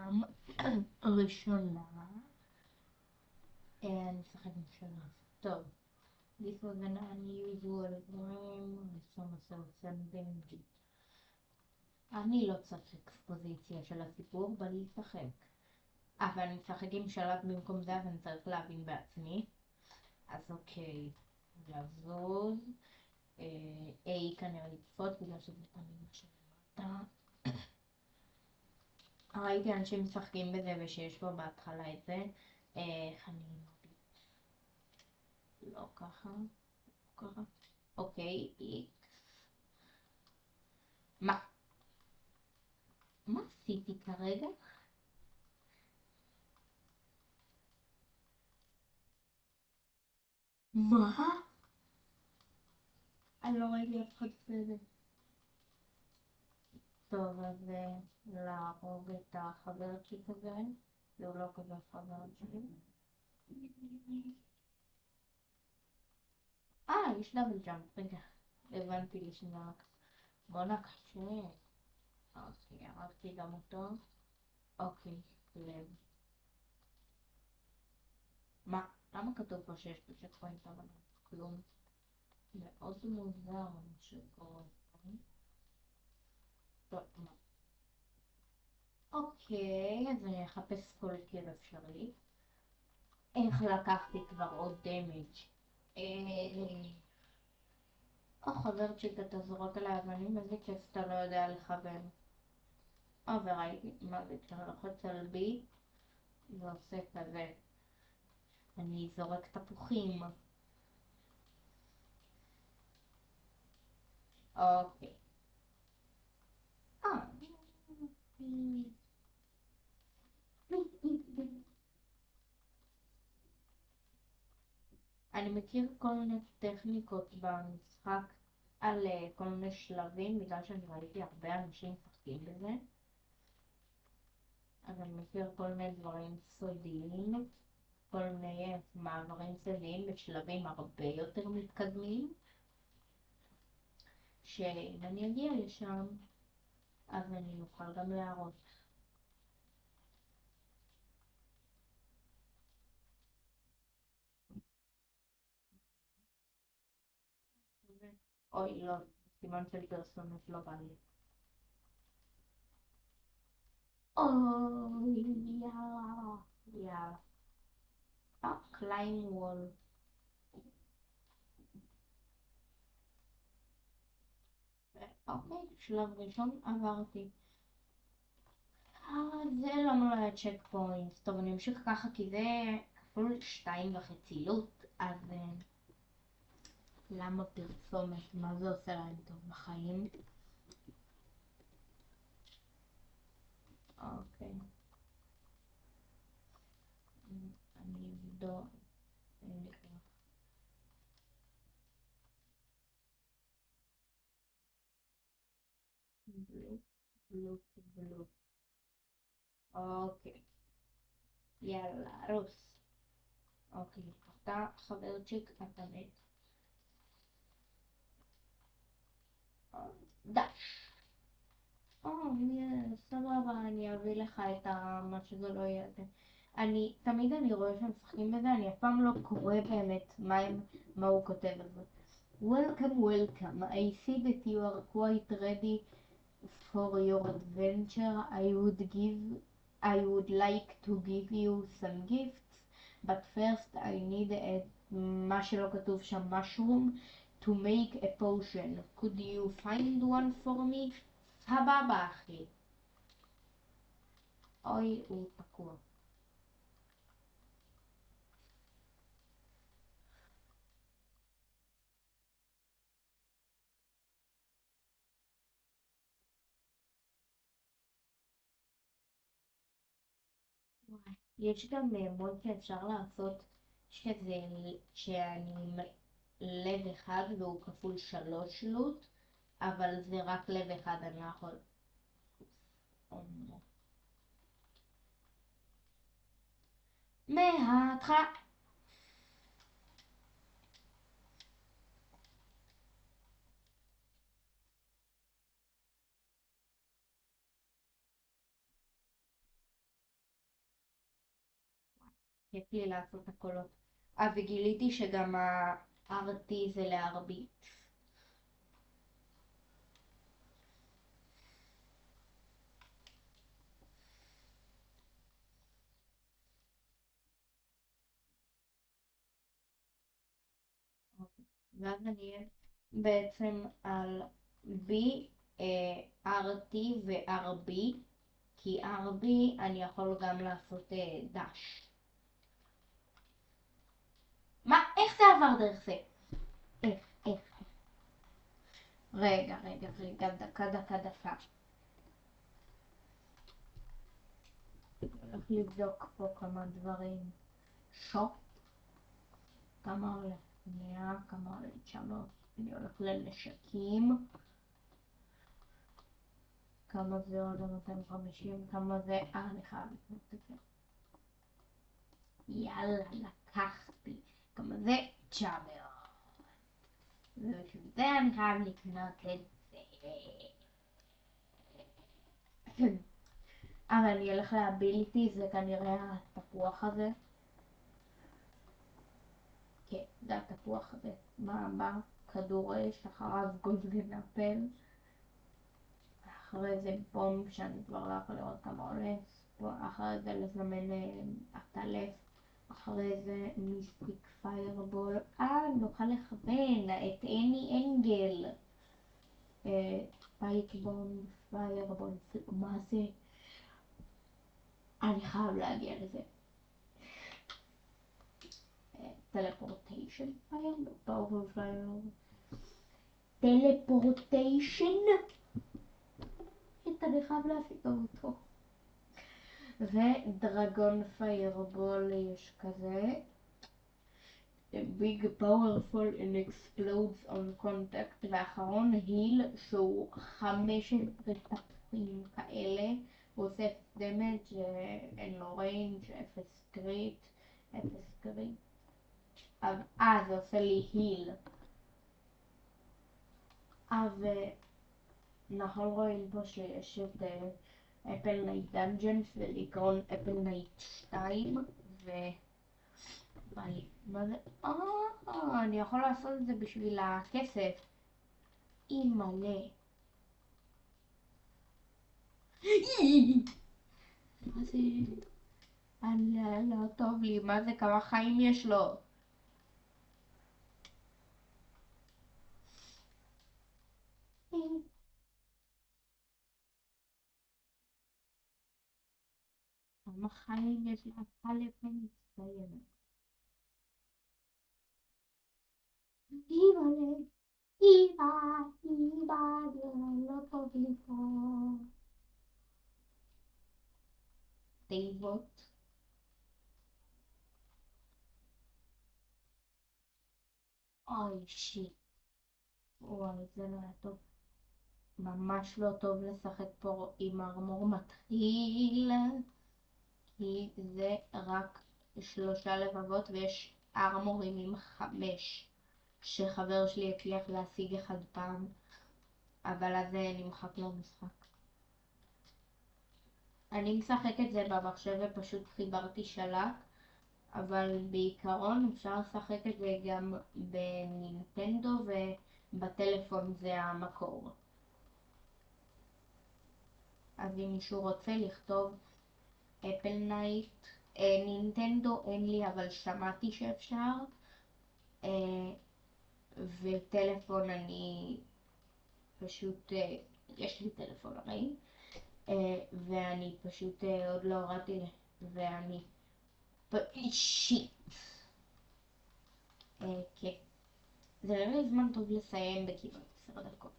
פעם ראשונה אני אשחק עם שלב. טוב. This was an unusual game, some damage. אני לא צריך אקספוזיציה של הסיפור, בא לי לשחק. אבל אני משחק עם שלב במקום זה, אז אני צריך להבין בעצמי. אז אוקיי, לזוז. A כנראה לקפוץ, בגלל שזה תמיד מה שלמטה. ראיתי אנשים משחקים בזה ושיש פה בהתחלה את זה. איך אני לא ככה, לא ככה. אוקיי, X. מה עשיתי כרגע? מה? אני לא ראיתי אף אחד כזה. טוב, אז להרוג את החבר שלי כזה. זה לא כזה חבר שלי. יש דאבל ג'אמפ, רגע. הבנתי לי שנייה. בואנה קשה. אוקיי, הרגתי גם אותו. אוקיי, לב. מה? למה כתוב פה שיש פה צ'ק פוינט אבל כלום? מאוד מוזר מה שקורה. טוב, מה? אוקיי, אז אני אחפש כל קיר אפשרי. איך לקחתי כבר עוד דמג'? חברצ'יק, אתה זורק עליי אבנים, איזה כיף אתה לא יודע לכוון. וראיתי, מה זה, כשאני לוחץ על בי, זה עושה כזה. אני זורק תפוחים. אוקיי. אה. אני מכיר כל מיני טכניקות במשחק על כל מיני שלבים, בגלל שאני ראיתי הרבה אנשים משחקים בזה. אז אני מכיר כל מיני דברים סודיים, כל מיני מעברים סודיים בשלבים הרבה יותר מתקדמים, שאם אני אגיע לשם, אז אני אוכל גם להראות. אוי, לא, סימן של פרסומת לא בא לי. אוי, יאללה, יאללה. קליין וול. אוקיי, שלב ראשון עברתי. זה למה לא היה צ'ק פוינט. טוב, אני אמשיך ככה כי זה כפול 2.5 לוט, אז למה פרסומת? מה זה עושה להם טוב בחיים? אוקיי. אני אבדוק. בלו, בלו, בלו. אוקיי. יאללה, רוס. אוקיי, אתה חברצ'יק, אתה מת. דש. סבבה, אני אביא לך את מה שזה לא יהיה. תמיד אני רואה שהם משחקים בזה, אני אף פעם לא קורא באמת מה הוא כותב על זה. Welcome, welcome. I see that you are quite ready for your adventure. I would like to give you some gifts, but first I need מה שלא כתוב שם, mushroom, to make a potion. Could you find one for me? סבבה, אחי. אוי, הוא תקוע. יש גם מוד שאפשר לעשות שאני לב אחד והוא כפול 3 לוט, אבל זה רק לב אחד, אני לא יכול. מההתחלה. כיף לי לעשות את הקולות. וגיליתי שגם ה-RT זה להרביץ. ואז אני אהיה בעצם על B, RT ו-RB, כי RB אני יכול גם לעשות דש. מה? איך זה עבר דרך זה? איך? רגע, דקה. הולך לבדוק פה כמה דברים. שופ, כמה עולה? 100, כמה עולה? 900. אני הולך לנשקים. כמה זה עוד? 250, כמה זה? אני חייב לקנות את זה. יאללה, לקחתי. כמה זה? 900. ובשביל זה אני חייב לקנות את זה. אבל אני אלך לאביליטי, זה כנראה התפוח הזה. כן, זה התפוח הזה. מה הבא? כדור אש, אחריו גולדן אפל. אחרי זה בום שאני כבר לא יכול לראות כמה עולה. אחרי זה לזמן עטלף. אחרי זה מיסטיק פיירבול. נוכל לכוון את אני אנגל. ספייק בום, פיירבול. מה זה? אני חייב להגיע לזה. טלפורטיישן פיירבול. פאורפול פיירבול. טלפורטיישן. אני חייב להשיג אותו. ודרגון פיירבול יש כזה. Big powerful and explodes on contact. ואחרון היל שהוא 15 תפים כאלה. הוא עושה דמג', אין לו ריינג', 0 קריט. זה עושה לי היל. אנחנו רואים פה שיש את אפל נייט דאנג'נס ולעיקרון אפל נייט 2 מה זה? אני יכול לעשות את זה בשביל הכסף. מלא. מה זה? לא טוב לי. מה זה? כמה חיים יש לו? כמה חיים יש לה? טלפון מצטיין. מלא. לא טוב לי פה. תיבות. אוי שיט. וואי, זה לא היה טוב. ממש לא טוב לשחק פה עם ארמור מתחיל, כי זה רק 3 לבבות ויש ארמורים עם 5 שחבר שלי הצליח להשיג אחד פעם, אבל אז נמחק לו משחק. אני משחק את זה במחשב ופשוט חיברתי שלט, אבל בעיקרון אפשר לשחק את זה גם בנינטנדו ובטלפון זה המקור. אז אם מישהו רוצה לכתוב אפל נייט, נינטנדו אין לי אבל שמעתי שאפשר, וטלפון אני פשוט, יש לי טלפון הרי, ואני פשוט עוד לא הורדתי, ואני שיט. כן. זה לא זמן טוב לסיים בכמעט 10 דקות.